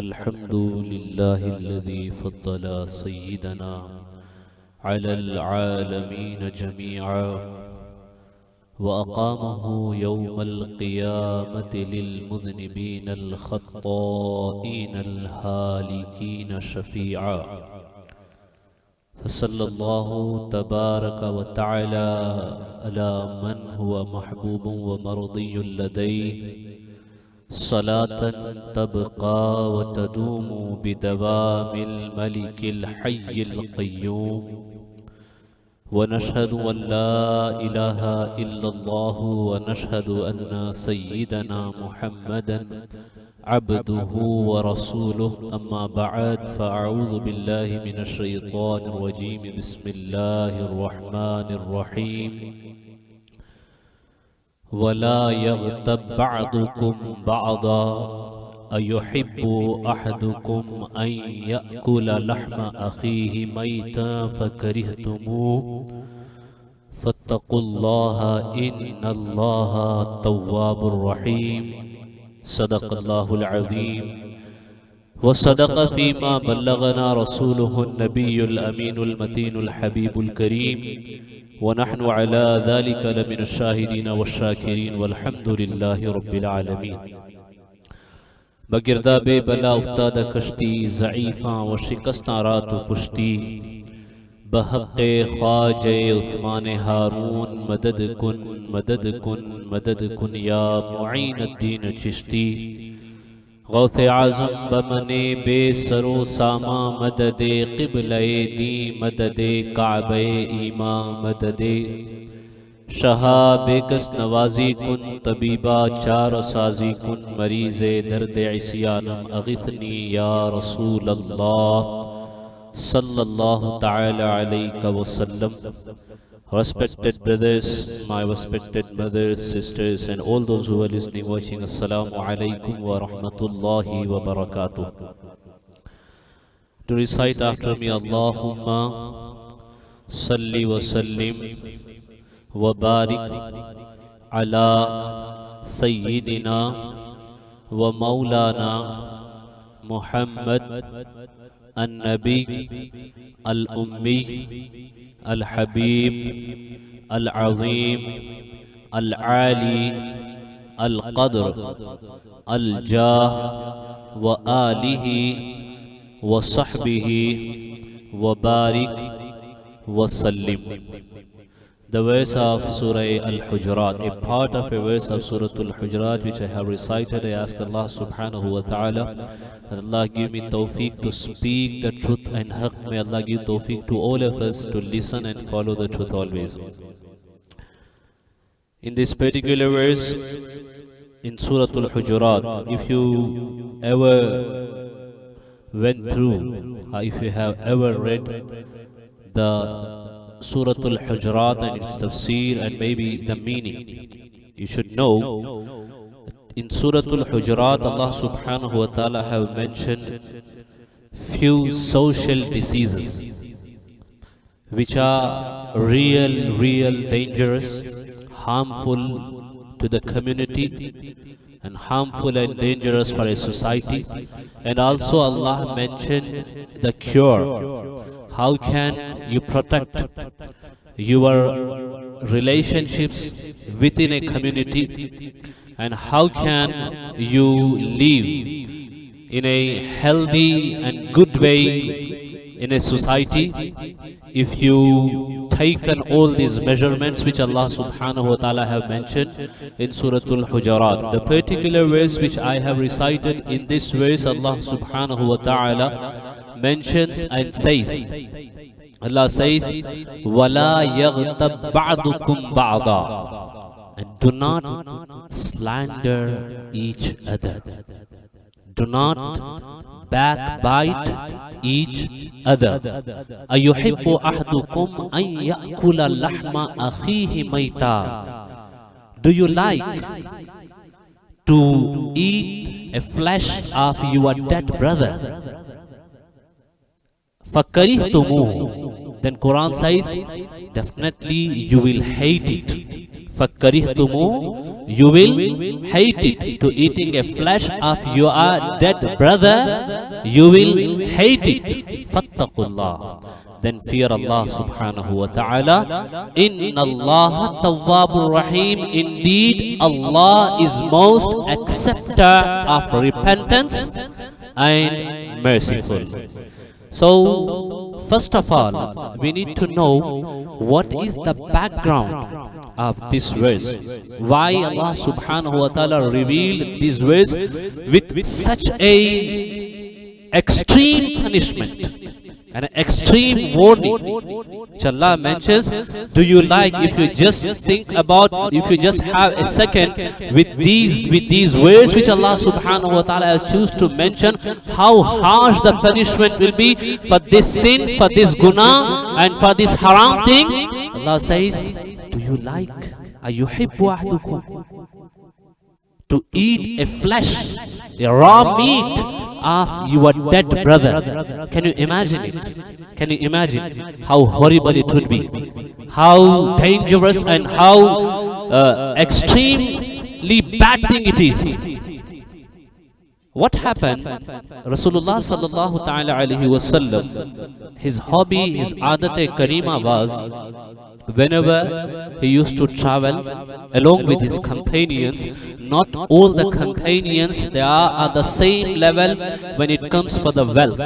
अल्हम्दुलिल्लाह الذي فضل سيدنا على العالمين جميعا وأقامه يوم القيامة للمذنبين الخطائين الهالكين شفيعا فصلى الله تبارك وتعالى على من هو محبوب ومرضي لديه صلاة تبقى وتدوم بدوام الملك الحي القيوم ونشهد أن لا إله إلا الله ونشهد أن سيدنا محمدا عبده ورسوله أما بعد فأعوذ بالله من الشيطان الرجيم بسم الله الرحمن الرحيم ولا يغتب بعضكم بعضا أيحب أحدكم أن يأكل لحم أخيه ميتا فكرهتموه فاتقوا الله إن الله تواب رحيم صدق الله العظيم وصدق فيما بلغنا رسوله النبي الأمين المتين الحبيب الكريم ونحن على ذلك لمن الشاهدين والشاكرين والحمد لله رب العالمين بگرداب بلا افتاد کشتی ضعیفاں و شکستاں رات و پشتی بحق خواجہ عثمان ہارون مدد کن مدد کن مدد کن یا معین الدین چشتی غوث اعظم بمنے بے سرو ساما مدد قبلہ دی مدد کعبہ ایمان مدد شہا بیکس نوازی کن طبیبہ چار سازی کن مریض درد عصیانم اغثنی یا رسول اللہ صلی اللہ تعالی علیہ وسلم. Respected brothers, my respected mothers, sisters, and all those who are listening, watching, Assalamu alaikum wa rahmatullahi wa barakatuh. To recite after me, Allahumma salli wa sallim wa barik ala sayyidina wa maulana Muhammad al-Nabi al-Ummi الحبيب العظيم العالي القدر الجاه وآله وصحبه وبارك وسلم. The verse of Surah Al-Hujurat, a part of a verse of Surah Al-Hujurat which I have recited. I ask Allah subhanahu wa ta'ala that Allah give me tawfiq to speak the truth and haqq. May Allah give tawfiq to all of us to listen and follow the truth always. In this particular verse in Surah Al-Hujurat, if you ever went through, if you have ever read the Surah Al-Hujurat and its tafsir and maybe the meaning, you should know in Surah Al-Hujurat Allah subhanahu wa ta'ala have mentioned few social diseases which are real dangerous, harmful to the community and harmful and dangerous for a society. And also Allah mentioned the cure. How can you protect your relationships within a community, and how can you live in a healthy and good way in a society if you taken all these measurements which Allah subhanahu wa ta'ala have mentioned in Surah Al-Hujurat. The particular verse which I have recited, in this verse Allah subhanahu wa ta'ala mentions and says, Allah says, وَلَا يَغْتَبْ بَعْضُكُمْ بَعْضًا, and do not slander each other. Do not backbite each other. أَيُحِبُّ أَحْدُكُمْ أَنْ يَأْكُلَ لَحْمَ أَخِيهِ مَيْتًا. Do you like to eat a flesh of your dead brother? فَكَرِهْتُمُوهُ. Then Quran says, definitely you will hate it. فَكَرِهْتُمُ, you will hate it. To eating a flesh of your dead brother, you will hate it. فَاتَّقُوا اللَّهِ, then fear Allah subhanahu wa ta'ala. Inna Allah tawwabur rahim, indeed Allah is most acceptor of repentance and merciful. So, first of all, we need to know what is the background of this verse. Why Allah subhanahu wa ta'ala revealed this verse with such a extreme punishment, an extreme warning, which Allah mentions. Do you like, if you just think about, if you just have a second with these words which Allah subhanahu wa ta'ala has chosen to mention, how harsh the punishment will be for this sin, for this guna, and for this haram thing. Allah says, do you like, ayuhibbu ahdukum, to eat a flesh, a raw meat of your dead brother? Can you imagine it? Can you imagine how horrible it would be? How dangerous and how extremely bad thing it is. What happened? Rasulullah sallallahu ta'ala alayhi wasallam, his hobby, his adat-e karima was, whenever he used to travel along with his companions, not all the companions they are the same level when it comes for the wealth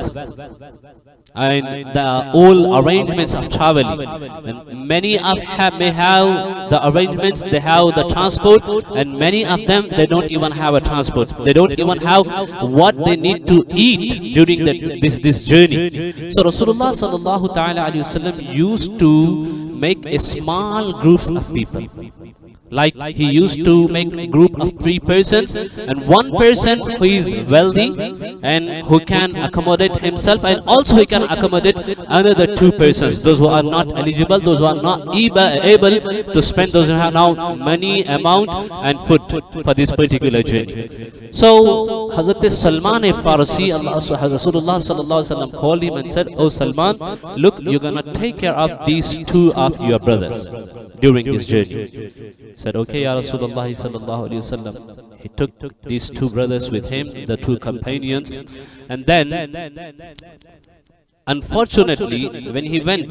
and the all arrangements of traveling. And many of may have the arrangements, they have the transport, and many of them they don't even have a transport. They don't even have what they need to eat during this journey. So Rasulullah sallallahu ta'ala alayhi wasallam used to make a small groups of people. Like he used to make a group of 3 persons, and one person who is wealthy and who can accommodate himself, and also he can accommodate another 2 persons, those who are not eligible, those who are not able to spend those who have now money amount and food for this particular journey. So Hazrat Salman Farsi, Rasulullah sallallahu alaihi wasallam called him and said, "Oh Salman, look, you're gonna take care of these 2 of your brothers during this journey." He said, "Okay, Ya Rasulullah sallallahu alaihi wasallam." He took these 2 brothers with him, the 2 companions, and then unfortunately when he went,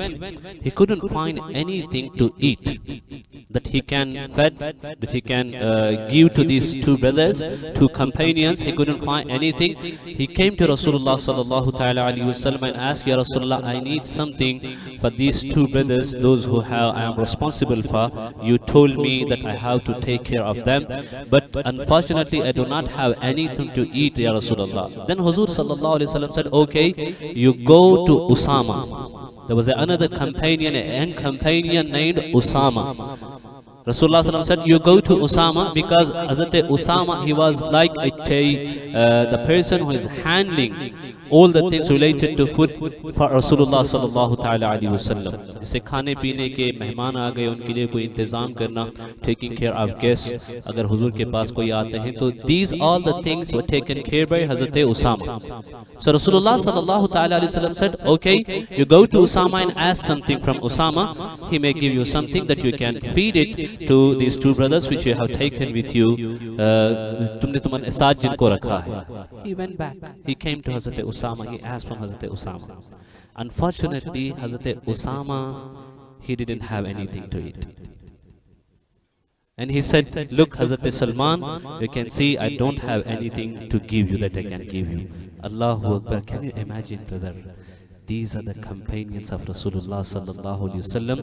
he couldn't find anything to eat that he can that he can give to these 2 brothers, 2 companions. He couldn't find anything. He came to Rasulullah sallallahu ta'ala alayhi wasallam and asked, "Ya Rasulullah, I need something for these 2 brothers, those who I am responsible for. You told me that I have to take care of them, but unfortunately I do not have anything to eat, Ya Rasulullah." Then Huzur sallallahu alayhi wasallam said, "Okay, you go to Usama." There was another companion, a young companion named Usama. Rasulullah sallallahu alaihi wasallam said, "You go to Usama," because Hazrat Usama, he was like the person who is handling all the things related to food for Rasulullah sallallahu ta'ala alaihi wasallam. जैसे खाने पीने के मेहमान आ गए, उनके लिए कोई इंतजाम करना, taking care of guests, अगर हुजूर के पास कोई आते हैं तो these all the things were taken care by Hazrat Usama. So Rasulullah sallallahu ta'ala alaihi wasallam said, "Okay, you go to Usama and ask something from Usama. He may give you something that you can feed it to these 2 brothers which you have taken with you. तुमने तुम्हारे साथ जिनको रखा है." He went back. He came to Hazrat Usama. He asked from Hazrat Usama. Unfortunately, Hazrat Usama, he didn't have anything to eat. And he said, "Look, Hazrat Salman, you can see I don't have anything to give you that I can give you." Allahu Akbar. Can you imagine, brother? These are the companions of Rasulullah sallallahu alaihi wasallam,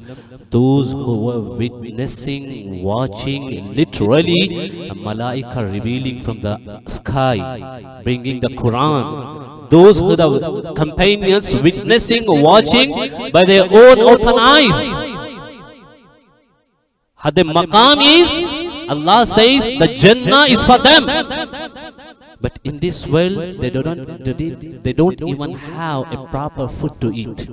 those who were witnessing, watching, literally a malaika revealing from the sky, bringing the Quran. Those who the companions witnessing, watching by their own open eyes. Had the maqam is, Allah says the Jannah is for them. But in this world, they don't even have a proper food to eat.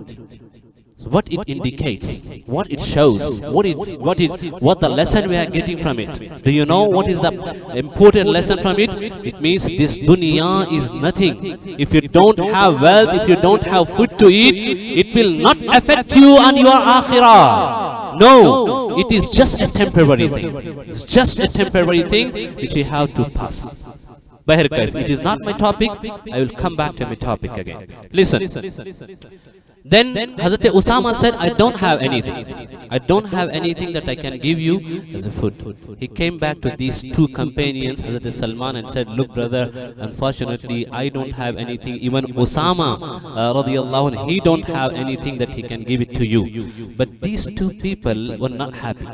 what it indicates, what it shows, what the lesson we are getting from it. Do you know what is the important lesson from it? It means this dunya is nothing. If you don't have wealth, if you don't have food to eat, it will not affect you on your akhirah. No, it is just a temporary thing. It's just a temporary thing which you have to pass. It is not my topic. I will come back to my topic again. Listen. Then Hazrat Usama said, I don't have anything. I don't have anything that I can give you as a food. He came back to these two companions, Hazrat Salman, and said, look brother, unfortunately I don't have anything. Even Usama radiallahu anh, he don't have anything that he can give it to you. But these two people were not happy.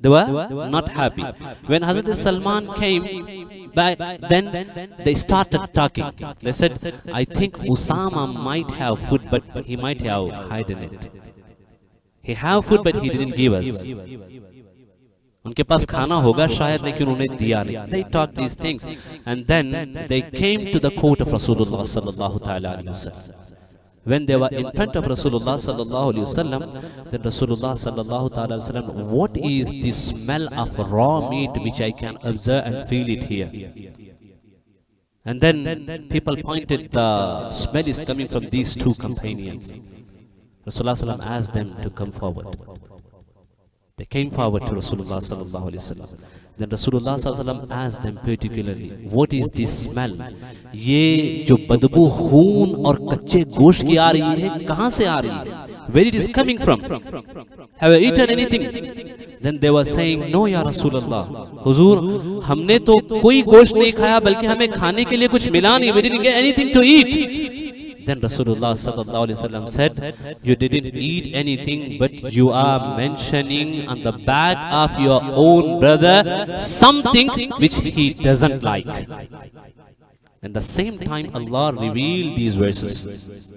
They were not happy. When Hazrat Salman came back, then they started talking. They said, I think Usama might have food, but he might have hidden it. He have food, but he didn't give us. उनके पास खाना होगा शायद, लेकिन उन्हें दिया नहीं. They talked these things, and then they came to the court of Rasulullah sallallahu ta'ala alayhi wa sallam. When they were in front of Rasulullah sallallahu alaihi wasallam, then Rasulullah sallallahu ta'ala alaihi wasallam, what is the smell of raw meat which I can observe and feel it here? And then people pointed, the smell is coming from these two companions. Rasulullah sallallahu asked them to come forward. They came forward to Rasulullah sallallahu alaihi wasallam. Then Rasulullah sallallahu alaihi wasallam asked them particularly, what is this smell? ये जो बदबू खून और कच्चे गोश्त की आ रही है, कहाँ से आ रही है? Where it is coming from? Have you eaten anything? Then they were saying, no ya Rasulullah, Huzur, हमने तो कोई गोश्त नहीं खाया, बल्कि हमें खाने के लिए कुछ मिला नहीं. We didn't get anything to eat. Then Rasulullah sallallahu alaihi wasallam said, you didn't eat anything, but you are mentioning on the back of your own brother something which he doesn't like. At the same time, Allah revealed these verses.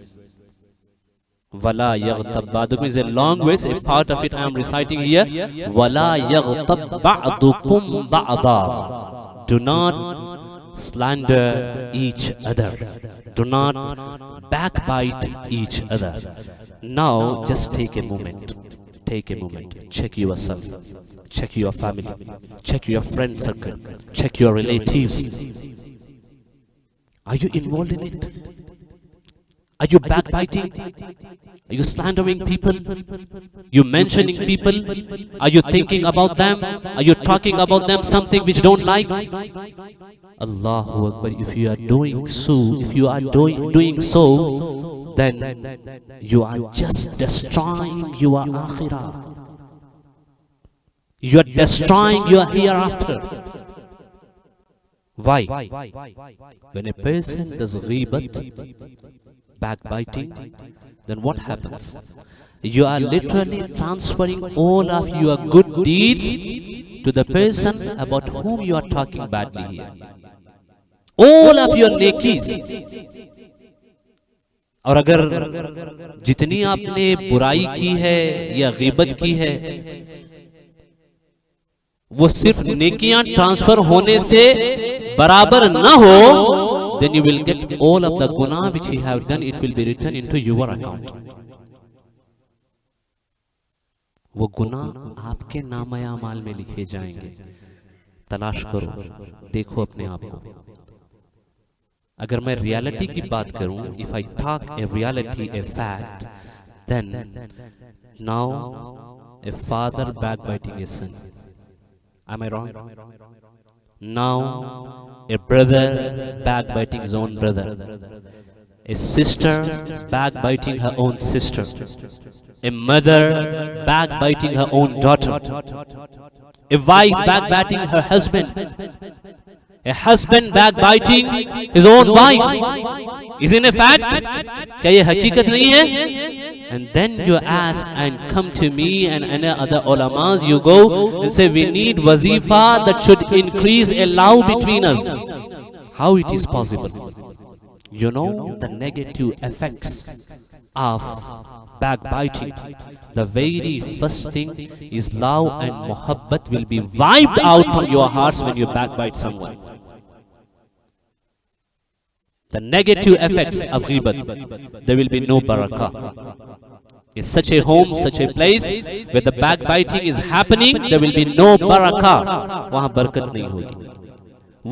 Wala yaghtab ba'dukum is a long verse. A part of it I am reciting here. Wala yaghtab ba'dukum ba'da. Do not slander each other. Do not backbite each other. Now, just take a moment. Take a moment. Check yourself. Check your family. Check your friend circle. Check your relatives. Are you involved in it? Are you backbiting? Are you slandering people? You mentioning people? Are you thinking about them? Are you talking about them something which don't like? Allahu Akbar. If you are doing so, then you are just destroying your akhirah. You are destroying your hereafter. Why? When a person does ghibat, backbiting, then what happens? You are literally transferring all of your good deeds to the person about whom you are talking badly here. All of your nekis. और अगर जितनी आपने बुराई की है या गीबत की है, वो सिर्फ नेकियां ट्रांसफर होने से बराबर न हो, then you will get all of the guna which you have done, it will be written into your account. वो गुना आपके नामे अमाल में लिखे जाएंगे. तलाश करो, देखो अपने आप को. अगर मैं रियलिटी की बात करूं, if I talk a reality, a fact, then now a father backbiting his son. Am I wrong? Now a brother backbiting his own brother. A sister backbiting her own sister. A mother backbiting her own daughter. A wife backbiting her husband. A husband backbiting his own wife. Isn't it a fact? क्या ये हकीकत नहीं है? And then you ask and come to me and other ulamas, you go and say, we need wazifa that should increase a love between us. How it is possible? You know the negative effects of backbiting. The very first thing is love and muhabbat will be wiped out from your hearts when you backbite someone. The negative effects of ghibat, there will be no barakah. In such a home, such a place where the backbiting is happening, there will be no barakah. वहाँ बरकत नहीं होगी,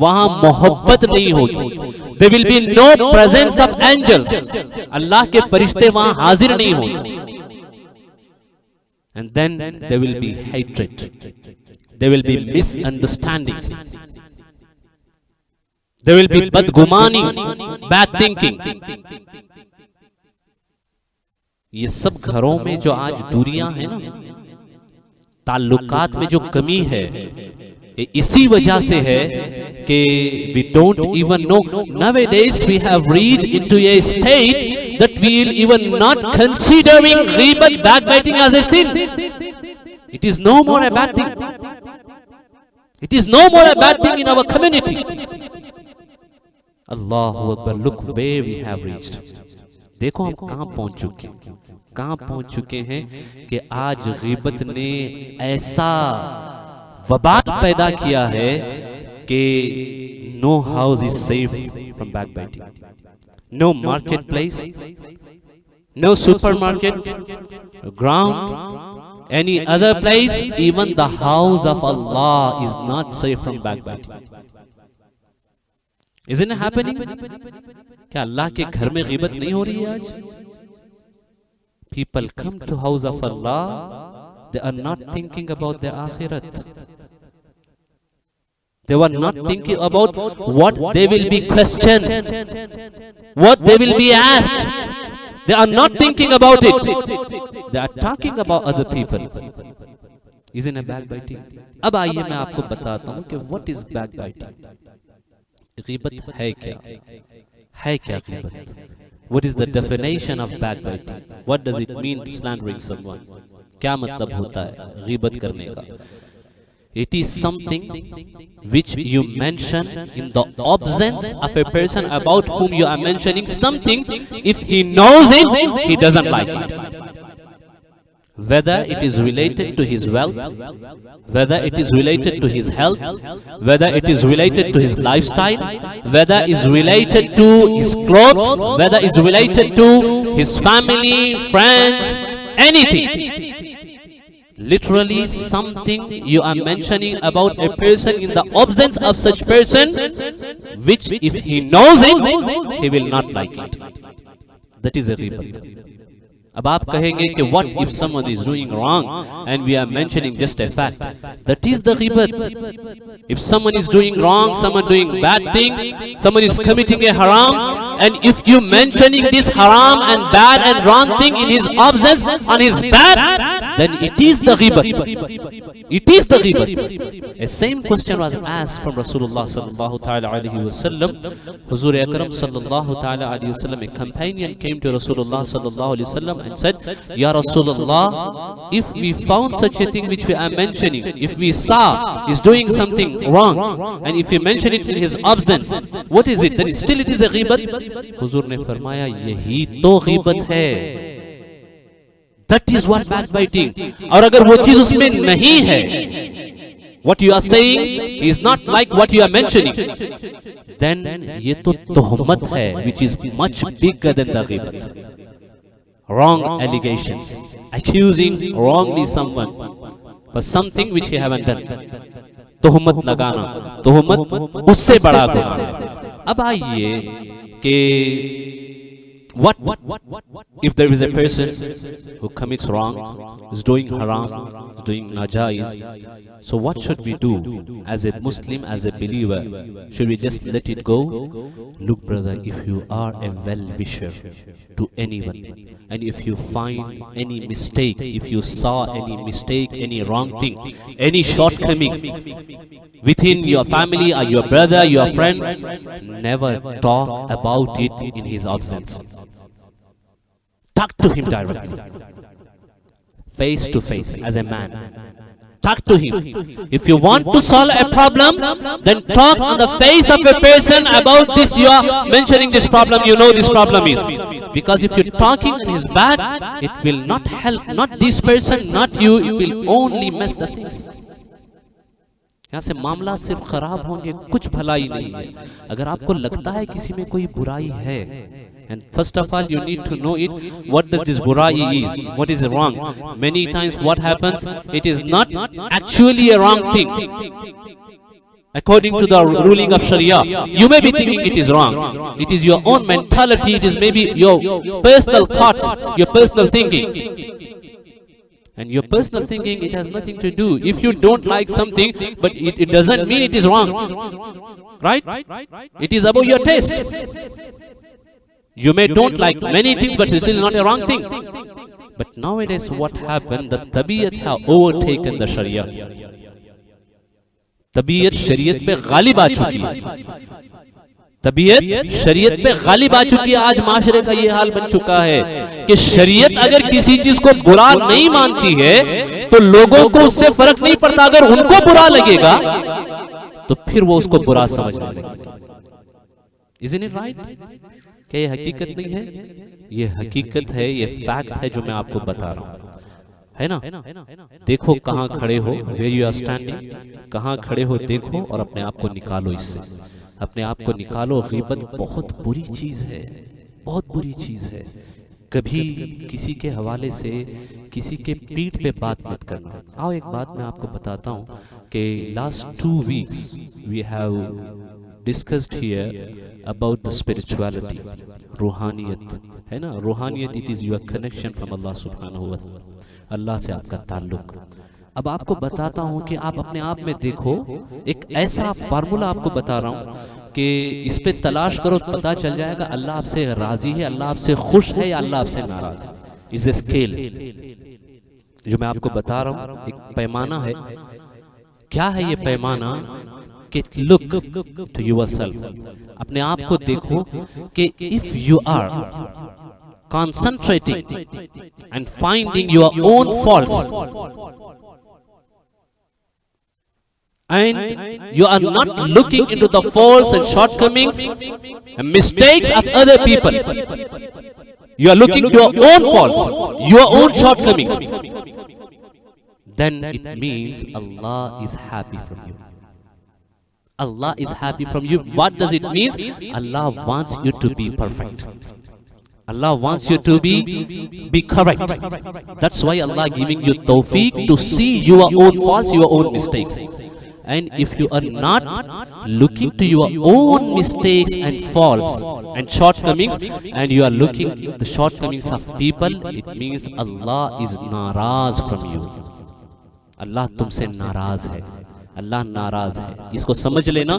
वहाँ मोहब्बत नहीं होगी. There will be no presence of angels. अल्लाह के फरिश्ते वहाँ हाजिर नहीं होंगे. And then there will be hatred. There will be misunderstandings. There will be badgumani, bad thinking. ये सब घरों में जो आज दूरियां हैं ना, ताल्लुकात में जो कमी है, ये इसी वजह से है कि we don't even know. Nowadays we have reached into a state that we will even not considering ghibat, backbiting as a sin. It is no more a bad thing. It is no more a bad thing in our community. Allahu Akbar, look where we have reached. देखो हम कहां पहुंच चुके हैं कि आज गीबत ने ऐसा वबाक पैदा किया है कि no house is safe from backbiting, no marketplace, no supermarket, ground, any other place, even the house of Allah is not safe from backbiting. Isn't it happening? क्या अल्लाह के घर में गीबत नहीं हो रही है आज? People come to house of Allah, they are not thinking about their akhirat. They were not thinking about what they will be questioned, what they will be asked. They are not thinking about it. They are talking about other people. Isn't it backbiting? अब आइए मैं आपको बताता हूँ कि what is backbiting. गीबत है क्या? है क्या गीबत? What is the definition of backbiting? What does it mean to slandering someone? क्या मतलब होता है गीबत करने का? It is something which you mention in the absence of a person about whom you are mentioning something. If he knows it, he doesn't like it. Whether it is related to his wealth, whether it is related to his health, whether it is related to his lifestyle, whether it is related to his clothes, whether it is related to his family, friends, anything. Literally something you are mentioning about a person in the absence of such person, which if he knows it, he will not like it. That is a ghibat. अब आप कहेंगे कि what if someone is doing wrong and we are mentioning just a fact? That is the ghibat. If someone is doing wrong, someone doing bad thing, someone is committing a haram, and if you mentioning this haram and bad and wrong thing in his absence on his back, then it is the ghibat. It is the ghibat. A same question was asked from Rasulullah sallallahu ta'ala alayhi wa sallam. Huzur Akram sallallahu ta'ala alayhi wa sallam, a companion came to Rasulullah sallallahu alayhi wa sallam and said, Ya Rasulullah, if we found such a thing which we are mentioning, if we saw is doing something wrong, and if we mention it in his absence, what is it? Then still it is a ghibat? Huzur ne farmaya, yahi to ghibat hai. That is what backbiting. और अगर वो चीज उसमें नहीं है, what you are saying is not like what you are mentioning, then ये तो तोहमत है, which is much bigger than the ghibat. Wrong allegations, accusing wrongly someone for something which he haven't done. तोहमत लगाना, तोहमत उससे बड़ा गुनाह है. अब आइए कि what if there is a person who commits wrong, is doing haram, is doing najais? So what should we do as a Muslim, as a believer? Should we just let it go? Look brother, if you are a well-wisher to anyone, and if you find any mistake, if you saw any mistake, any wrong thing, any shortcoming within your family or your brother, your friend, never talk about it in his absence. Talk to him directly, face to face, as a man. Talk to him. If you want to solve a problem, then talk on the face of a person about this. You are mentioning this problem, you know this problem is. Because if you're talking on his back, it will not help, not this person, not you, it will only mess the things. यहाँ से मामला सिर्फ खराब होंगे, कुछ भलाई नहीं है। अगर आपको लगता है किसी में कोई बुराई है, and first of all you need to know it, what does this burai is, what is wrong. Many times what happens, it is not actually a wrong thing according to the ruling of Sharia. You may be thinking it is wrong, it is your own mentality, it is maybe your personal thoughts, your personal thinking. And your personal thinking, it has nothing to do. If you don't like something, but it doesn't mean it is wrong, right? It is about your taste. You may don't like many things, but it's still not a wrong thing. But nowadays what happened, the tabiat have overtaken the Sharia. तबीयत शरीयत पे गालिब आ चुकी है, तबीयत शरीयत पे गालिब आ चुकी है। आज माशरे का ये हाल बन चुका है कि शरीयत अगर किसी चीज को बुरा नहीं मानती है तो लोगों को उससे फर्क नहीं पड़ता। अगर उनको बुरा लगेगा तो फिर वो उसको बुरा समझने लगेगा। Isn't it right? क्या ये हकीकत नहीं है? ये हकीकत है, ये फैक्ट है जो मैं आपको बता रहा हूं, है ना? देखो कहां खड़े हो, where you are standing, कहां खड़े हो देखो और अपने आप को निकालो इससे, अपने आप को निकालो। गीबत बहुत बुरी चीज है, बहुत बुरी चीज है। कभी किसी के हवाले से किसी के पीठ पे बात मत करना। आओ एक बात मैं आपको बताता हूँ कि last 2 weeks we have discussed here about the spirituality, रूहानियत, है ना? रूहानियत, it is your connection from अल्लाह सुब्हानहू व तआला, अल्लाह से आपका ताल्लुक। अब आपको बताता हूं कि आप अपने आप में देखो, एक ऐसा फार्मूला आपको बता रहा हूं कि इस पे तलाश करो, पता चल जाएगा अल्लाह आपसे राजी है, अल्लाह आपसे खुश है या अल्लाह आपसे नाराज है। इज ए स्केल जो मैं आपको बता रहा हूं, एक पैमाना है। क्या है ये पैमाना? कि लुक टू योरसेल्फ, अपने आप को देखो कि if you are concentrating and finding your own faults and you are not looking into the faults and shortcomings and mistakes of other people, you are looking at your own faults, your own shortcomings, then it means Allah is happy from you. Allah is happy from you. What does it mean? Allah wants you to be perfect. Allah wants you to be correct. That's why Allah giving you tawfiq to see your own faults, your own mistakes. And if you are not looking to your own mistakes and faults and shortcomings, and you are looking at the shortcomings of people, it means Allah is naraz from you. Allah तुमसे नाराज है, अल्लाह नाराज है, इसको समझ लेना।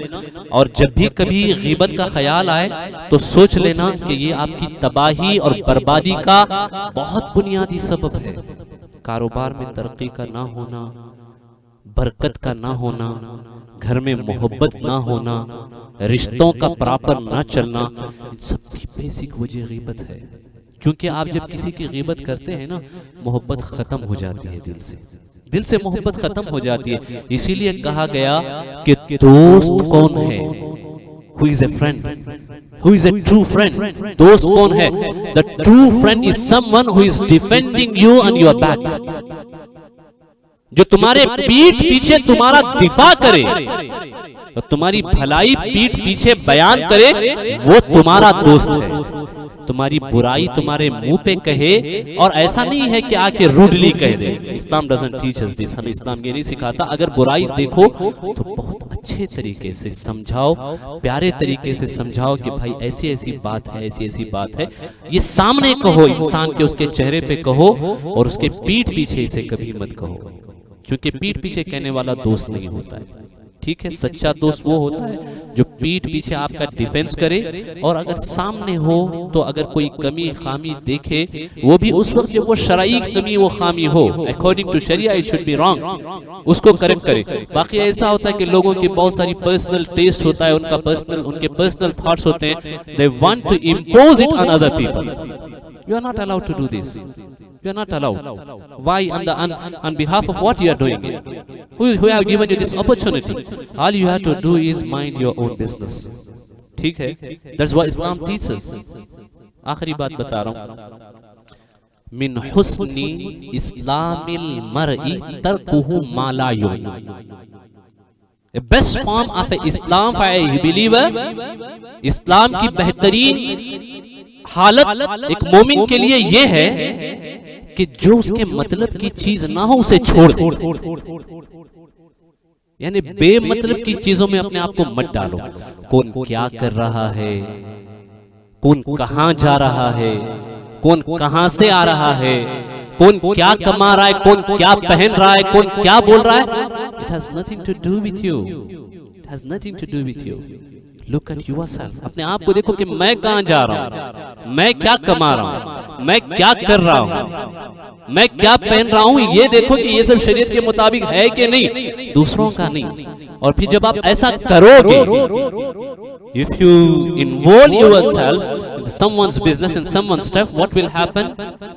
और जब भी कभी गीबत का ख्याल आए तो सोच लेना कि ये आपकी तबाही और बर्बादी का बहुत बुनियादी सबब है। कारोबार में तरक्की का ना होना, बरकत का ना होना, घर में मोहब्बत ना होना, रिश्तों का प्रॉपर ना चलना, इन सब की बेसिक वजह गीबत है। क्योंकि आप जब किसी की गीबत करते हैं ना, मोहब्बत खत्म हो जाती है, दिल से मोहब्बत खत्म हो जाती है। इसीलिए कहा गया कि दोस्त कौन है? Who is a friend? Who is a true friend? दोस्त कौन है? The true friend is someone who is defending you on your back. जो तुम्हारे पीठ पीछे तुम्हारा दिफा करे, तो तुम्हारी भलाई पीठ पीछे बयान करे, वो तुम्हारा दोस्त है। तुम्हारी बुराई तुम्हारे मुंह पे कहे, और ऐसा नहीं है कि आके रूडली कह दे। इस्लाम डजंट टीच अस दिस, हमें इस्लाम ये नहीं सिखाता। अगर बुराई देखो तो बहुत अच्छे तरीके से समझाओ, प्यारे तरीके से समझाओ कि भाई ऐसी ऐसी बात है, ऐसी ऐसी बात है। ये सामने कहो, इंसान के उसके चेहरे पे कहो, और उसके पीठ पीछे इसे कभी मत कहो, क्योंकि पीठ पीछे कहने वाला दोस्त नहीं होता है। ठीक है, सच्चा दोस्त वो होता है जो पीठ पीछे आपका डिफेंस करे, और अगर सामने हो तो अगर कोई कमी खामी देखे, वो भी उस वक्त जब वो शरई कमी वो खामी हो, अकॉर्डिंग टू शरिया इट शुड बी रॉन्ग, उसको करेक्ट करे। बाकी ऐसा होता है कि लोगों की बहुत सारी पर्सनल टेस्ट होता है, उनके पर्सनल थॉट्स होते हैं, they want to impose it on other people. You are not allowed to do this, you are not allowed. Why? On behalf of what you are doing it? Who have given you this opportunity? All you have to do is mind your own business. ठीक है, that's what Islam teaches. आखिरी बात बता रहा हूँ, मिन हुस्नी इस्लामिल मरई तरकुहु मा ला युहिब्बु। Best form of Islam for a believer, इस्लाम की बेहतरीन हालत एक मोमिन के लिए यह है कि जो उसके मतलब की चीज ना हो उसे छोड़ दे, यानी बेमतलब की चीजों में अपने आप को मत डालो। कौन क्या कर रहा है, कौन कहां जा रहा है, कौन कहां से आ रहा है, कौन क्या कमा रहा है, कौन क्या पहन रहा है, कौन क्या बोल रहा है, it has nothing to do with you, it has nothing to do with you. Look at yourself, अपने आप को देखो कि मैं कहां जा रहा हूं, मैं क्या कमा रहा हूं, मैं क्या कर रहा हूं, मैं क्या पहन रहा हूं, ये देखो कि ये सब शरीयत के मुताबिक है कि नहीं, दूसरों का नहीं। और फिर जब आप ऐसा करोगे, if you involve yourself in someone's business and someone's stuff, what will happen?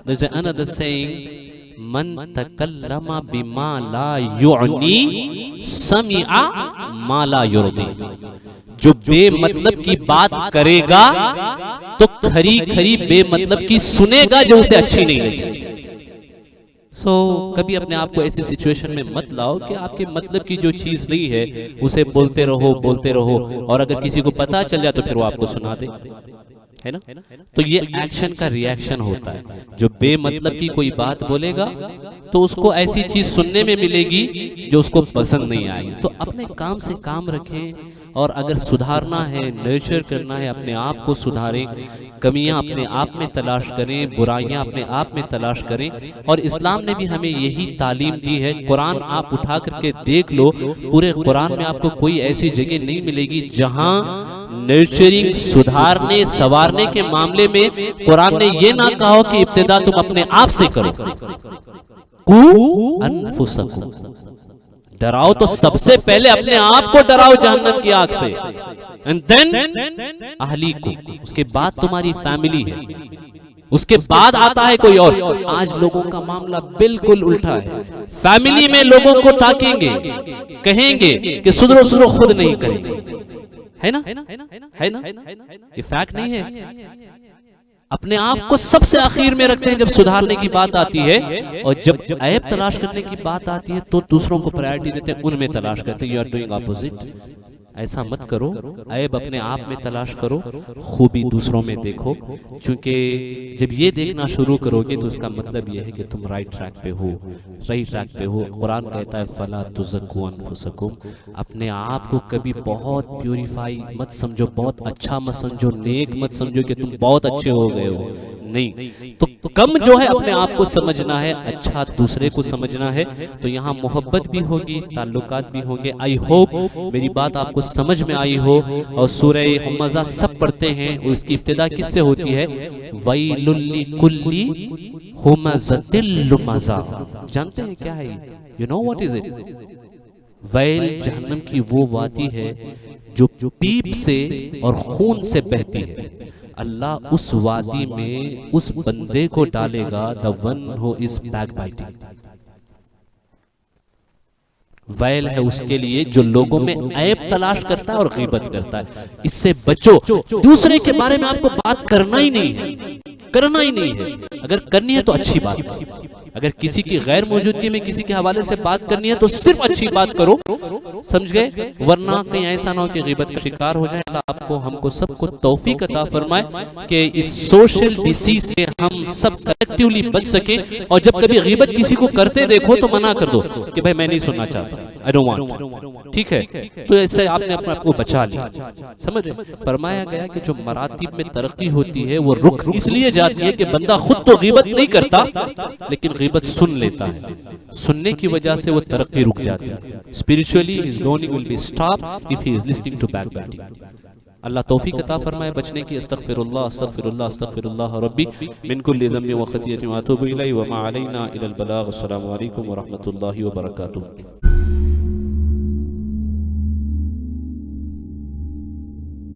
There's another saying, man takallama bima la yu'ni sami'a ma la yurdi। जो बेमतलब की बात करेगा तो खरी खरी बेमतलब की सुनेगा जो उसे अच्छी नहीं लगेगी। कभी अपने आप को ऐसी सिचुएशन में मत लाओ कि आपके मतलब की जो चीज नहीं है उसे बोलते रहो, और अगर किसी को पता चल जाए तो फिर वो आपको सुना दे, है ना। तो ये एक्शन का रिएक्शन होता है। जो बेमतलब की कोई बात बोलेगा तो उसको ऐसी चीज सुनने में मिलेगी जो उसको पसंद नहीं आएगी। तो अपने काम से काम रखें, और अगर सुधारना है, नर्चर करना है, अपने आप को सुधारें, कमियां अपने आप में तलाश करें, बुराइयां अपने आप में तलाश करें। और इस्लाम ने भी हमें यही तालीम दी है। कुरान आप उठा करके देख लो, पूरे कुरान में आपको कोई ऐसी जगह नहीं मिलेगी जहां नर्चरिंग, सुधारने, संवारने के मामले में कुरान ने ये ना कहा कि इब्तिदा तुम अपने आप से करो। कू अनफुसकुम, डराओ तो सबसे पहले अपने आप को डराओ जहन्नम की आग से, एंड देन अहलीकुम, उसके बाद तुम्हारी फैमिली है, उसके बाद आता है कोई और। आज लोगों का मामला बिल्कुल उल्टा है। फैमिली में लोगों को ताकेंगे, कहेंगे कि सुधरो खुद नहीं करेंगे, है ना, है ना, ये फैक्ट नहीं है। अपने आप को सबसे आखिर में रखते हैं जब सुधारने की बात आती है, और जब ऐब तलाश करने की बात आती है तो दूसरों को प्रायोरिटी देते हैं, उनमें तलाश करते हैं। You are doing opposite. ऐसा मत करो, ऐब अपने आप में तलाश करो, खूबी दूसरों में देखो। क्योंकि जब ये देखना शुरू करोगे तो इसका मतलब ये है कि तुम राइट ट्रैक पे हो, सही ट्रैक पे हो। कुरान कहता है फला तुज़क्कू अनफुसकुम, अपने आप को कभी बहुत प्यूरिफाई मत समझो, बहुत अच्छा मत समझो, नेक मत समझो कि तुम बहुत अच्छे हो गए हो, नहीं। तो कम जो है अपने आप को समझना है, अच्छा दूसरे को समझना है। तो यहाँ मोहब्बत भी होगी, ताल्लुकात भी होंगे। आई होप मेरी बात आपको समझ में आई हो। और सूरह हुमज़ा सब पढ़ते हैं, और इसकी इब्तिदा किससे होती है? वैलुल लिकुल्ली हुमज़तिल लुमज़ा। जानते हैं क्या है? You know what is it? वैल जहन्नम की वो वादी है जो पीप से और खून से बहती है। अल्लाह उस वादी में उस बंदे को डालेगा, the one who is backbiting. वैल है उसके लिए जो लोगों में ऐब तलाश करता है और गीबत करता है। इससे बचो। दूसरे के बारे में आपको बात करना ही नहीं है, करना ही नहीं है। अगर करनी है तो अच्छी बात करो। अगर किसी की गैर मौजूदगी में किसी के हवाले से बात करनी है तो सिर्फ अच्छी बात करो, समझ गए? वरना कहीं ऐसा ना हो कि गीबत का शिकार हो जाए। आपको हमको सबको तौफीक अता फरमाए कि इस सोशल डिसीज से हम सब कलेक्टिवली बच सके। और जब कभी गीबत किसी को करते देखो तो मना कर दो कि भाई मैं नहीं सुनना चाहता, आई डोंट वांट, ठीक है? तो ऐसे आपने अपने आप को बचा लिया। समझ रहे? फरमाया गया कि जो मरातिब में तरक्की होती है वो रुक इसलिए जाती है कि बंदा खुद तो गीबत नहीं करता लेकिन गीबत सुन लेता है। सुनने की वजह से वो तरक्की रुक जाती है। Spiritually his going will be stop if he is listening to backbiting. अल्लाह तौफीक अता फरमाए बचने की। अस्तगफिरुल्लाह अस्तगफिरुल्लाह अस्तगफिरुल्लाह रब्बी मिन कुल्ली ज़म्बि व खतियतिन व अतूबु इलैहि व मा अलैना इल्लल बलाग। अस्सलामु अलैकुम व रहमतुल्लाहि व बरकातुहू।